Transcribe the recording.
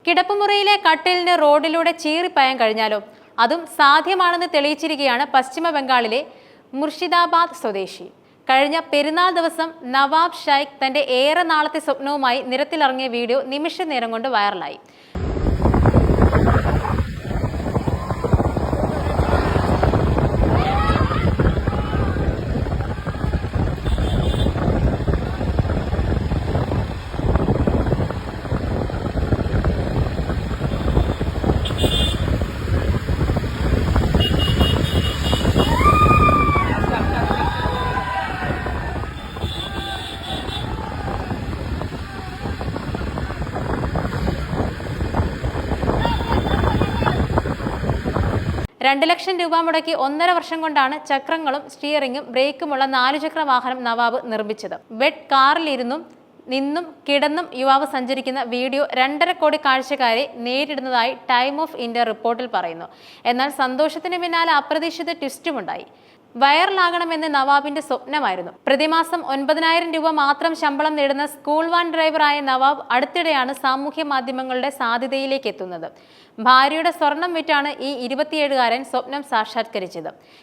കിടപ്പുമുറിയിലെ കട്ടിലിന് റോഡിലൂടെ ചീറിപ്പായാൻ കഴിഞ്ഞാലോ? അതും സാധ്യമാണെന്ന് തെളിയിച്ചിരിക്കുകയാണ് പശ്ചിമ ബംഗാളിലെ മുർഷിദാബാദ് സ്വദേശി. കഴിഞ്ഞ പെരുന്നാൾ ദിവസം നവാബ് ഷൈഖ് തന്റെ ഏറെ നാളത്തെ സ്വപ്നവുമായി നിരത്തിലിറങ്ങിയ വീഡിയോ നിമിഷ നേരം കൊണ്ട് വൈറലായി. ₹2,00,000 മുടക്കി 1.5 വർഷം കൊണ്ടാണ് ചക്രങ്ങളും സ്റ്റിയറിംഗും ബ്രേക്കുമുള്ള 4 ചക്ര വാഹനം നവാബ് നിർമ്മിച്ചത്. ബെഡ് കാറിലിരുന്നും നിന്നും കിടന്നും യുവാവ് സഞ്ചരിക്കുന്ന വീഡിയോ 2.5 കോടി കാഴ്ചക്കാരെ നേരിടുന്നതായി ടൈം ഓഫ് ഇന്ത്യ റിപ്പോർട്ടിൽ പറയുന്നു. എന്നാൽ സന്തോഷത്തിന് പിന്നാലെ അപ്രതീക്ഷിത ട്വിസ്റ്റുമുണ്ടായി. വൈറലാകണമെന്ന് നവാബിന്റെ സ്വപ്നമായിരുന്നു. പ്രതിമാസം ₹9,000 മാത്രം ശമ്പളം നേടുന്ന സ്കൂൾ വാൻ ഡ്രൈവറായ നവാബ് അടുത്തിടെയാണ് സാമൂഹ്യ മാധ്യമങ്ങളുടെ സാധ്യതയിലേക്ക് എത്തുന്നത്. ഭാര്യയുടെ സ്വർണം വിറ്റാണ് ഈ 27-കാരൻ സ്വപ്നം സാക്ഷാത്കരിച്ചത്.